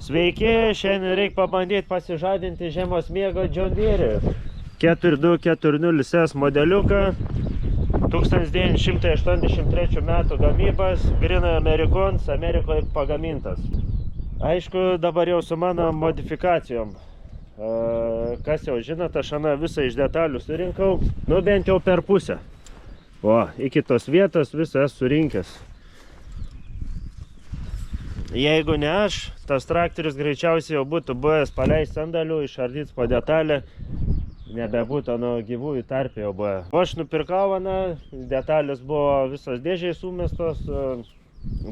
Sveiki, šiandien reikia pabandyti pasižadinti žiemos miego John Deere 4240S modeliuką, 1983 metų gamybas, Grina Americons, Amerikoje pagamintas. Aišku, dabar jau su mano modifikacijom. Kas jau žinot, aš visą iš detalių surinkau, nu bent jau per pusę. O, iki tos vietos visą esu surinkęs. Jeigu ne aš, tas traktorius greičiausiai jau būtų buvęs paleist sandalių, išardyts po detalę, nebebūtų nuo gyvųjų tarpė jau buvo. O aš nupirkau, detalės buvo visos dėžiai sumestos,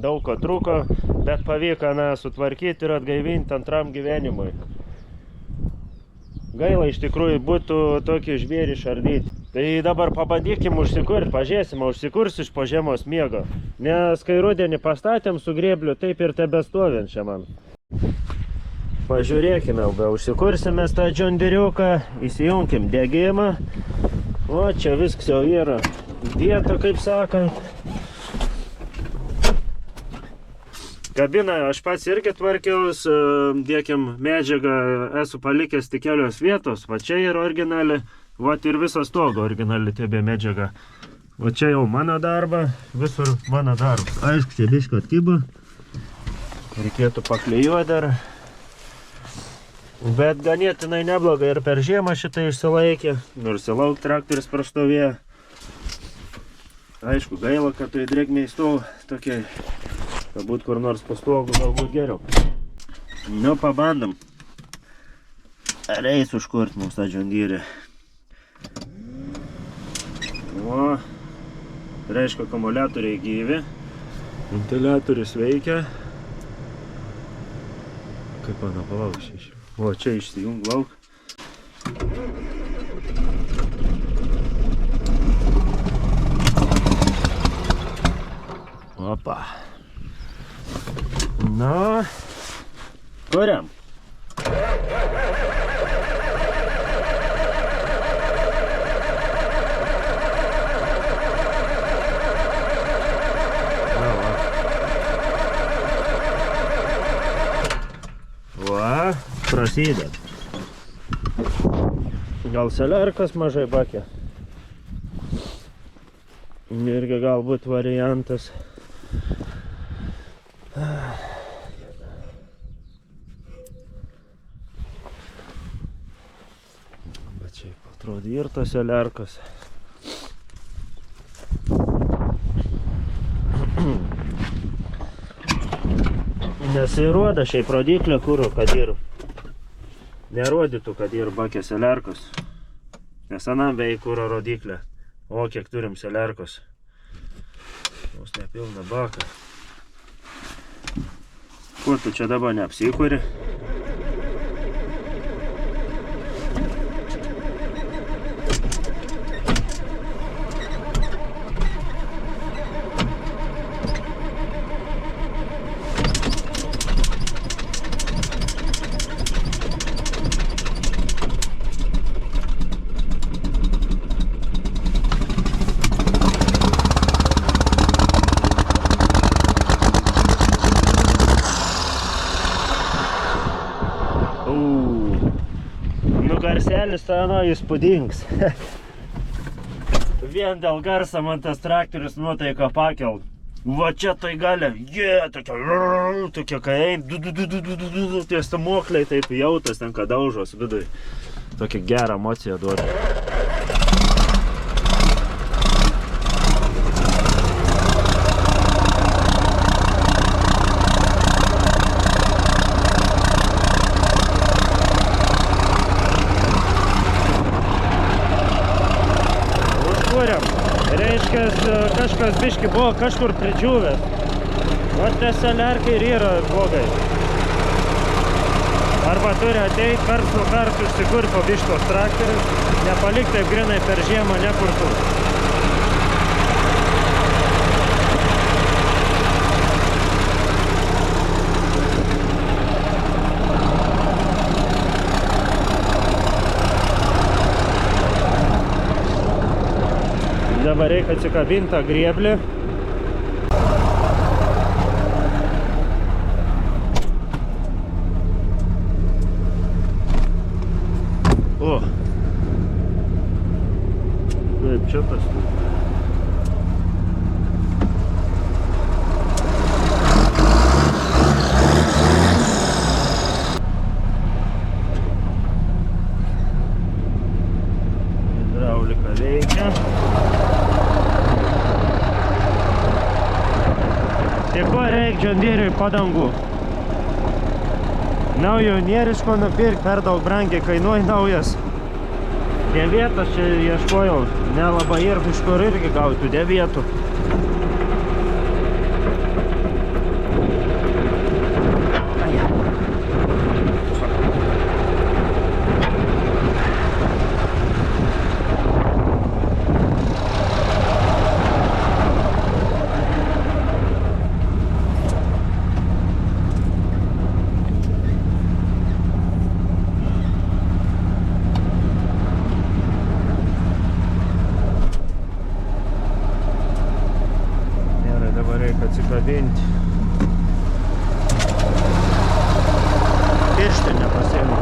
daug ko trūko, bet pavyko sutvarkyti ir atgaivinti antram gyvenimui. Gaila iš tikrųjų būtų tokį žvėrį išardyti. Tai dabar pabandykim užsikurti, pažiūrėsim, užsikursiu iš po žiemos miego. Nes kai rudenį pastatėm su grėbliu, taip ir tebestovint čia man. Pažiūrėkime, užsikursime tą John Deere'uką, įsijunkim degimą. O, čia viskas jau yra vieta, kaip sakant. Kabiną aš pats irgi tvarkiaus, dėkim medžiagą, esu palikęs tik kelios vietos, va čia yra originali, va ir visas stogo originali tebė medžiaga. Va čia jau mano darba, visur mano darbas. Aišku, čia biško atkyba, reikėtų paklijuoti dar. Bet ganėtinai neblogai ir per žiemą šitą išsilaikė, nors į lauk traktorius prastovėjo. Aišku, gaila, kad tai drėgmė įstovų tokiai. Galbūt kur nors po stogu, galbūt geriau. Nu, pabandom. Ar eis užkurt mums tą John Deere. O, reiškia, akumuliatoriai gyvi. Ventiliatorius veikia. Kaip mano palaukščiai. O, čia išsijung lauk. Opa. Na, kuriam. Va, prasideda. Gal seliarkas mažai bakė. Irgi galbūt variantas. Atrodo ir tas seliarkas. Nesirodo šiaip rodiklio kuro, kad ir nerodytų, kad ir bakė seliarkos. Nes anam beveik kuro rodiklė. O kiek turim seliarkos. Vos nepilna baka. Kuo tu čia dabar neapsikuri? Garselis įspūdingas. Vien dėl garso man tas traktorius nuotaiką pakelt. Va čia tai galia, tokia kai ein, tie stamokliai taip jautas ten, kad daužos vidui. Tokia gerą emociją duoda. Reiškia, kažkas biški buvo kažkur pridžiūvęs. O tie seliarkai ir yra blogai. Arba turi ateit karts nuo kartų užsikurti po biškos traktorius, nepalik taip grinai per žiemą nekurtų. Dabar reikia atsikabinti tą grėblį. O. Taip, čia tas. Hidraulika veikia. Tai ko reikia John Deere'ui padangų? Naujonieriško nupirkti per daug brangiai kainuoja naujas. Devietas čia ieškojau, nelabai ir iš kur irgi gautų devietų. Atsikabinti. Pirštinę pasiėmė.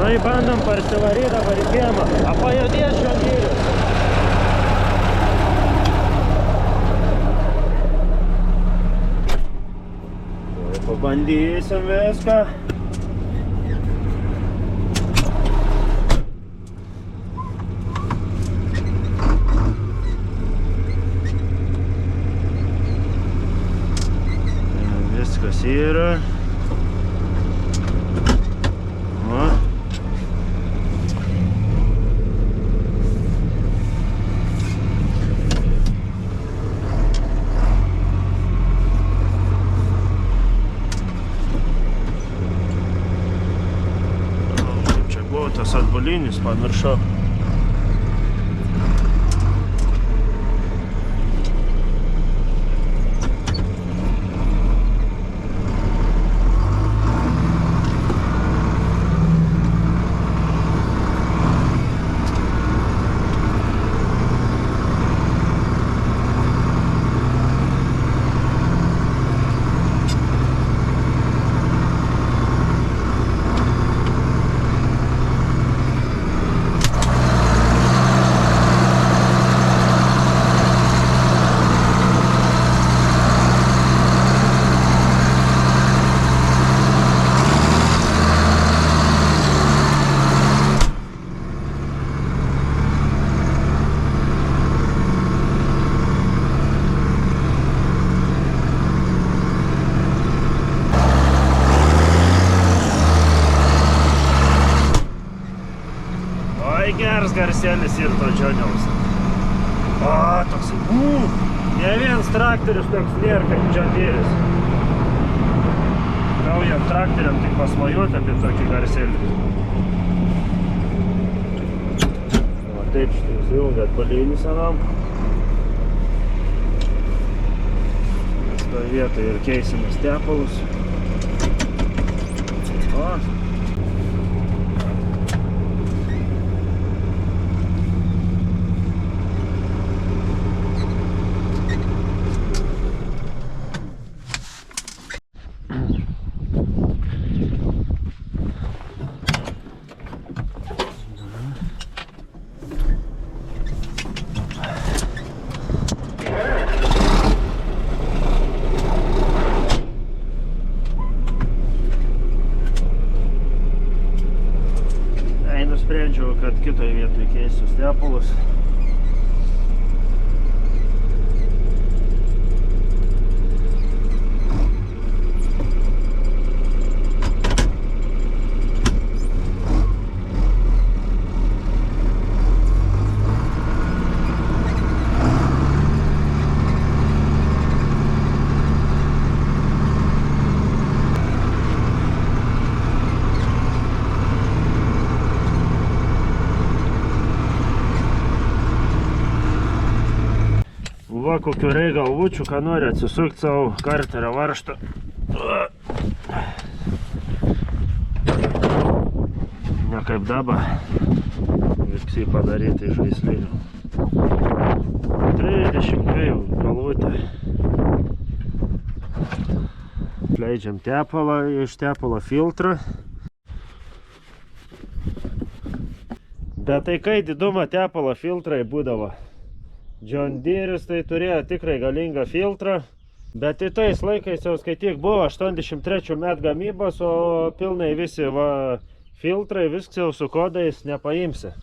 Nu, bandom parsivaryti dabar į kiemą. Pajudės John Deere'is. Pabandysim viską. Viskas yra. Tas atbulinis, pamiršau. Geras garsėlis ir to Džioniaus. O, toks, ne vienas traktorius toks nėra kaip John Deere'is. Naujam traktoriam tik pasvajuoti apie tokį garsėlį. O taip šitas ilgas atbulinis anam. Šitoj vietoj ir keisimės tepalus. O. kad kitoje vietoje keisiu tepalus. Va, kokiu galvučiu, ką nori atsisukti savo karterio varžtą. Ne kaip dabar. Viskai padaryti iš žaislinių. 32 galvutė. Leidžiam tepalą iš tepalo filtrą. Bet tai kai didumo tepalo filtrai būdavo. John Deere'is tai turėjo tikrai galingą filtrą, bet į tais laikais jau skaityk buvo 83 metų gamybos, o pilnai visi filtrai, viskas jau su kodais nepaimsi.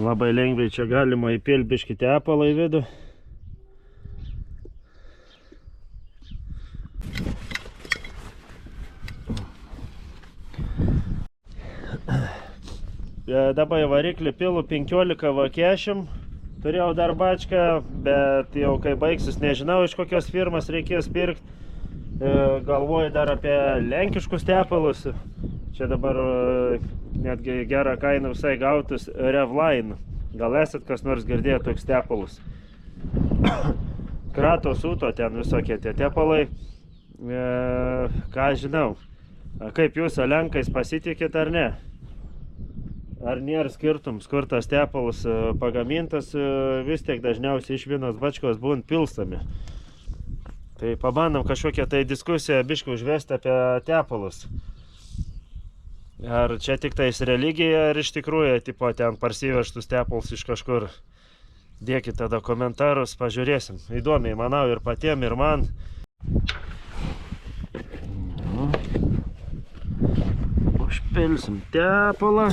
Labai lengvai čia galima įpilti biškį tepalą į vidų. Dabar į variklį pilu 15 V40, turėjau dar bačką, bet jau kai baigsis nežinau iš kokios firmas reikės pirkti. Galvoju dar apie lenkiškus tepalus, čia dabar netgi gerą kainą visai gautus Revline, gal esat kas nors girdėję toks tepalus. Kratos Uto ten visokie tie tepalai, ką žinau, kaip jūs lenkais pasitikit ar ne? Ar nėra skirtums, kur tas tepalas pagamintas, vis tiek dažniausiai iš vienos bačkos būna pilstami. Tai pabandom kažkokią tai diskusiją biškį užvesti apie tepalus. Ar čia tik tais religija, ar iš tikrųjų tipo ten parsivežtus tepalus iš kažkur. Dėkit tada komentarus, pažiūrėsim. Įdomiai, manau, ir patiem, ir man. Užpilsim tepalą.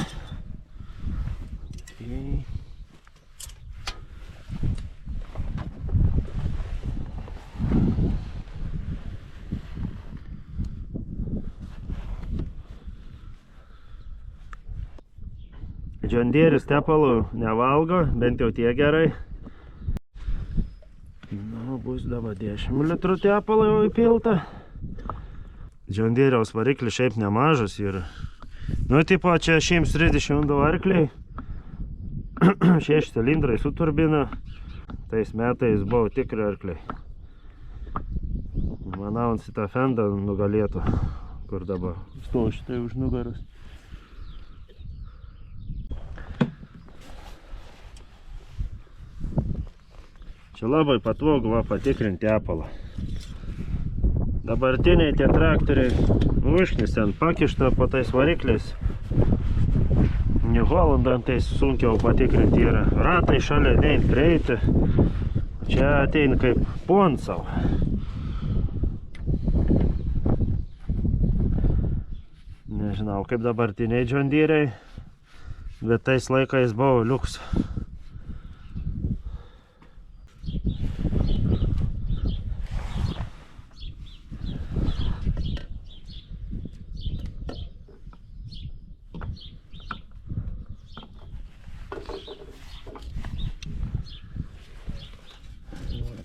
John Deere'is tepalų nevalgo, bent jau tie gerai. Nu, bus dabar 10 litrų tepalų jau įpilta. John Deere'aus variklis šiaip nemažas yra. Nu, tipo, čia 132 arkliai. 6 cilindrai su turbina. Tais metais buvo tikri arkliai. Manau, šitą fendą nugalėtų. Kur dabar stovi šitai už nugaros. Čia labai patogu patikrinti tepalą. Dabartiniai tie traktoriai užknis ten pakišta po tais varikliais. New Holland'an tai sunkiau patikrinti yra. Ratai šalia nein greiti. Čia ateina kaip ponsau. Nežinau kaip dabartiniai John Deere'ai, bet tais laikais buvo liuks.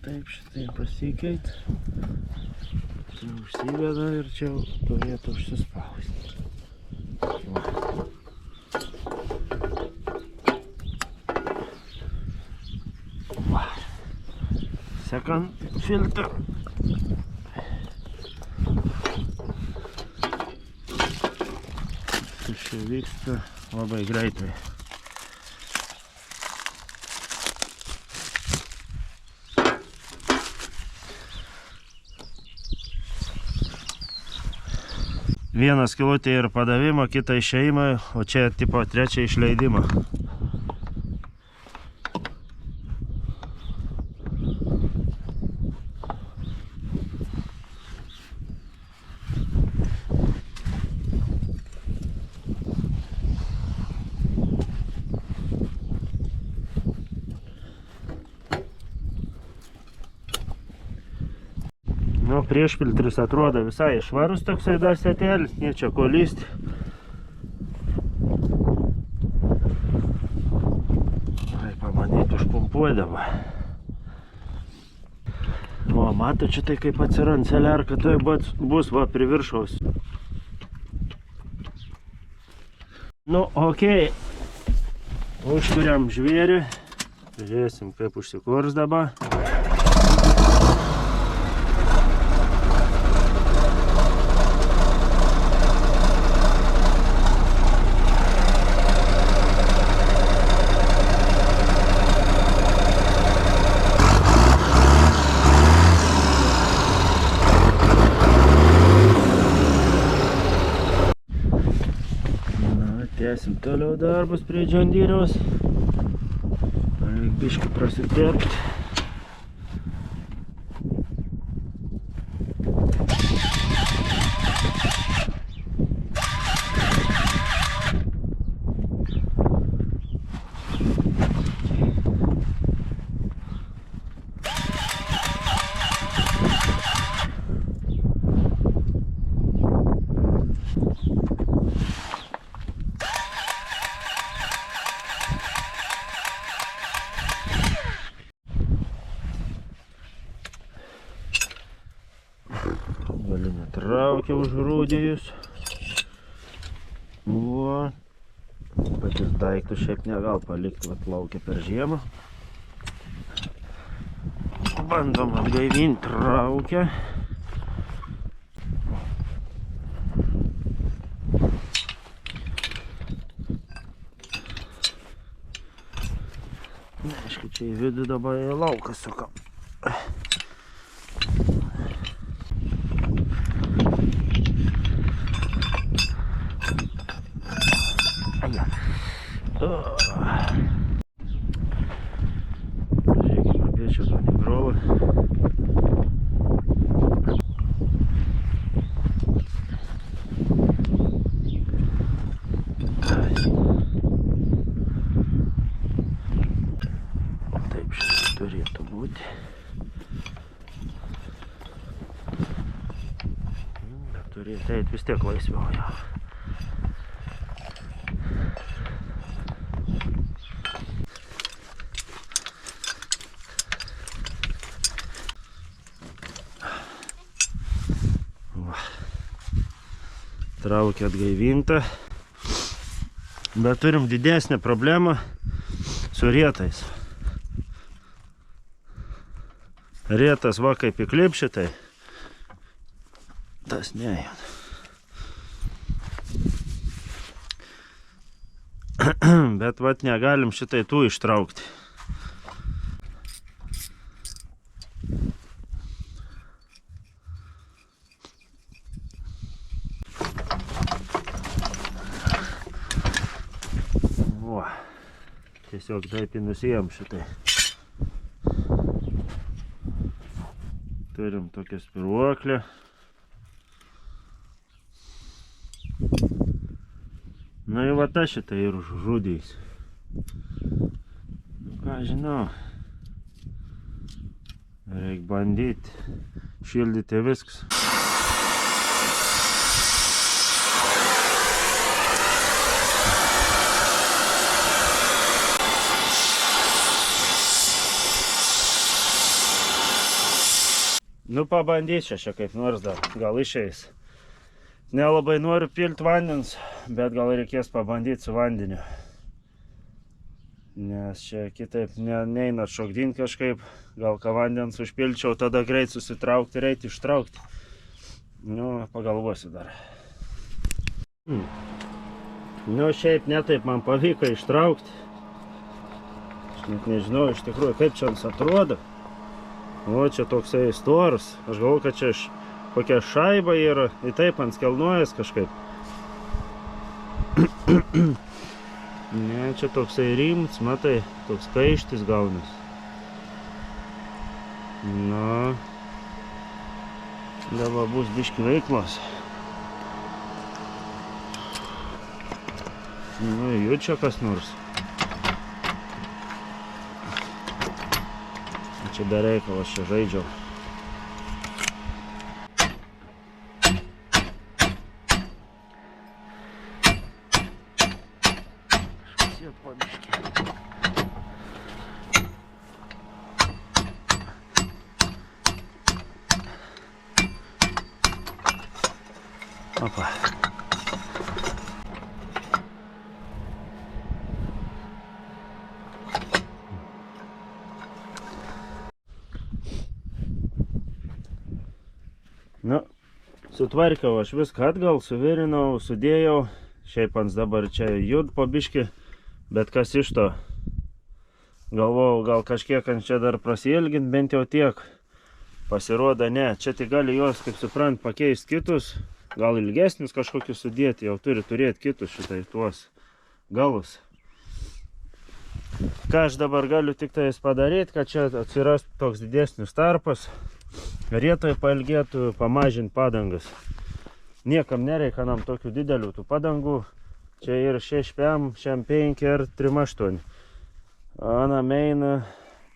Taip šitai pasikeit. Čia užsiveda ir čia turėtų užsispausti. Va. Second filter. Čia vyksta labai greitai. Vieną skylutę ir padavimą, kitą išėjimą, o čia tipo trečią išleidimą. priešfiltris atrodo visai švarus toksai dar setėlis, niečia ko lysti. Pamanyti užpumpuodama. O, mato, čia tai kaip atsirand seliarka, tai bus va prie viršaus. Nu, okei. Užturiam žvėrį. Žiūrėsim, kaip užsikursdama. Tęsim toliau darbus prie džondyriaus. Reik biškį prasitėpti. Galinė traukia užrūdėjus. O, patys daiktus šiaip negal palikti, vat laukia per žiemą. Bandom atgaivinti traukę. Aišku, čia į vidų dabar į lauką sukam. Žiūrėkime apie šitą negrovą. Taip šitai turėtų būti. Bet turėtų eit vis tiek laisviau jau. Traukia atgaivinta, bet turim didesnę problemą su rietais. Rietas va kaip įklip šitai, tas nejuda. Bet vat negalim šitai tų ištraukti. Tiesiog taip nusijam šitai. Turim tokią spiruoklę. Nu ir va ta šitai ir užžudys. Ką žinau. Reik bandyti. Šildyti viskas. Nu pabandysiu čia kaip nors dar, gal išeis. Nelabai noriu pilti vandens, bet gal reikės pabandyti su vandeniu. Nes čia kitaip neina šokdinti kažkaip, gal ką vandens užpilčiau, tada greit susitraukti ir eiti ištraukti. Nu, pagalvosiu dar. Nu, šiaip netaip man pavyko ištraukti. Aš net nežinau iš tikrųjų, kaip čia jis atrodo. O, čia toksai storus. Aš galvoju, kad čia kokia šaiba yra. Ir taip ant skelnuojas kažkaip. Ne, čia toksai rimts, matai, toks kaištis gaunas. Na, dabar bus biški veiklos. Nu, jų čia kas nors. Čia be reikalas čia žaidžiau. biškį. Opa. Nu, sutvarkiau aš viską atgal, suvirinau, sudėjau. Šiaip ant dabar čia jud po biškį, bet kas iš to. Galvojau, gal kažkiek ant čia dar prasilgint, bent jau tiek. Pasirodo, ne. Čia tik gali juos, kaip suprant, pakeisti kitus. Gal ilgesnis kažkokius sudėti, jau turi turėti kitus šitai tuos galus. Ką aš dabar galiu tik tais padaryti, kad čia atsirastų toks didesnis tarpas. Rietoj pailgėtų, pamažinti padangas. Niekam nereikia nam tokių didelių tų padangų. Čia ir 6PM, 5 ir 3,8. Anam eina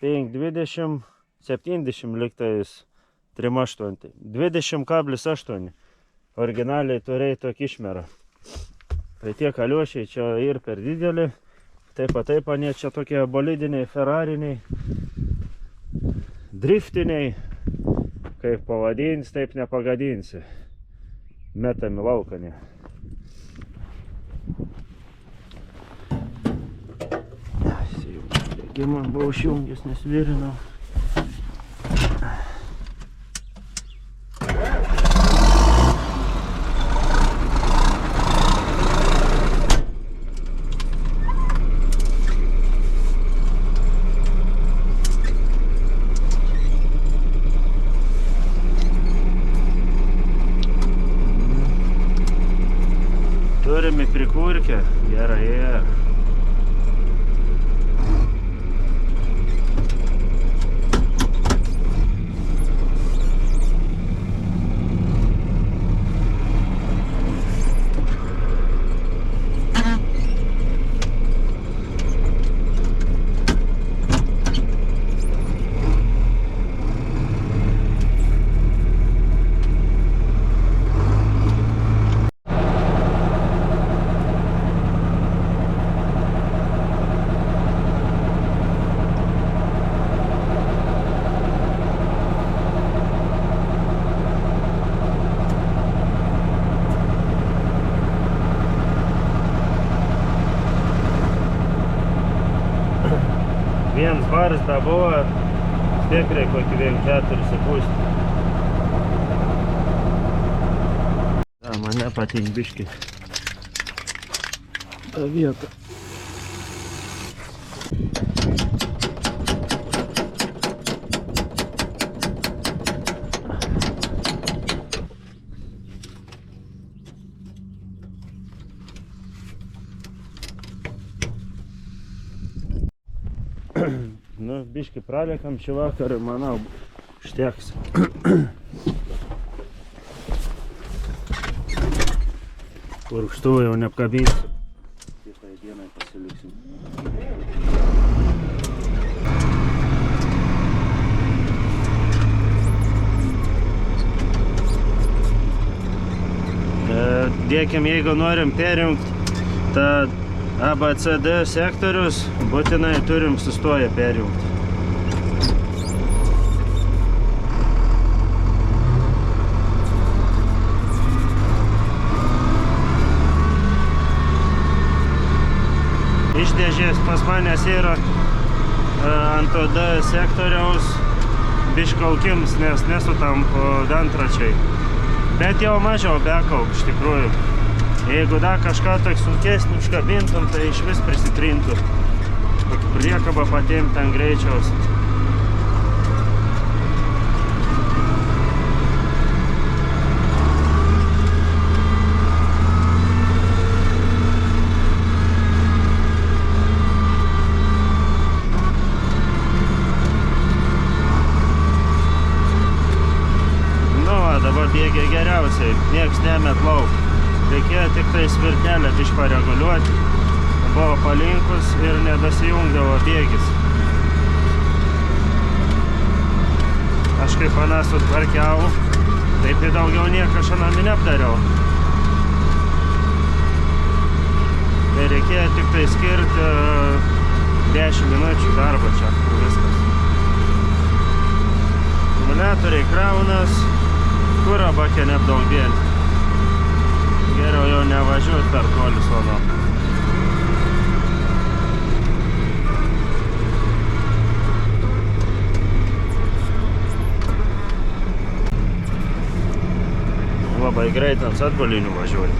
5,20, 70 liktais 3,8. 20,8. Originaliai turėjai tokį išmerą. Tai tie kaliošiai čia ir per didelį. Taip anie čia tokie bolidiniai, ferrariniai, driftiniai. Kaip pavadins, taip nepagadinsi. Metami laukanį. Degimą buvau išjungęs, nes virinau. Turime prikurkę, gerai ėjo. Vienas baras da buvo, stipriai kokį 4,5. Da, mane patink biškį tą vietą. Nu, biškį pralėkam šį vakarą, manau, užteks. Purkštuvą jau neapkabinsiu. Kitai dienai pasiliksim. Dėkim, jeigu norim perjungti tą ABCD sektorius, būtinai turim sustoję perjungti. Iš dėžės pas manęs yra ant D sektoriaus biškalkims, nes nesutampo dantračiai. Bet jau mažiau bekaup iš tikrųjų. Jeigu da kažką tak sunkesnį užkabintum, tai iš vis prisitrintų. Priekabą patimt ant greičiaus. Nu va, dabar bėgia geriausiai, nieks nemet lauk. Reikėjo tik tai svirtelę biškį pareguliuoti. Buvo palinkus ir nedasijungdavo bėgis. Aš kaip aną sutvarkiau, taip ir daugiau nieko šiandien neapdariau. Reikėjo tik tai skirti 10 minučių darbo čia. Viskas. Akumuliatoriai kraunas, kuro bakė neapdaug dėlti. Geriau jau nevažiuoti per toli sono. Labai greit ant atgalinių važiuoju.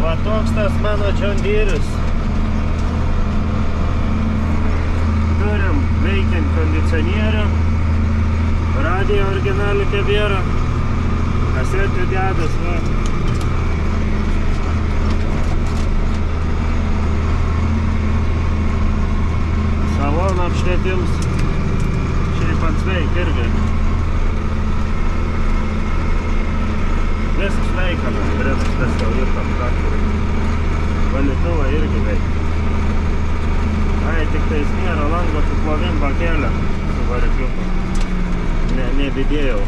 Va toks tas mano John Deere'is. Turim veikiant kondicionierių, radiją originalių tebėra, kasetių dedas, va. Salono apšvietims, šiaip ant sveik irgi. Viskas veikame, turėtų tas jau ir tam traktoriui. Valytuvą irgi veikia. Ai, tik tais nėra lango su plovim bakelė su varikliuku. Nebidėjau.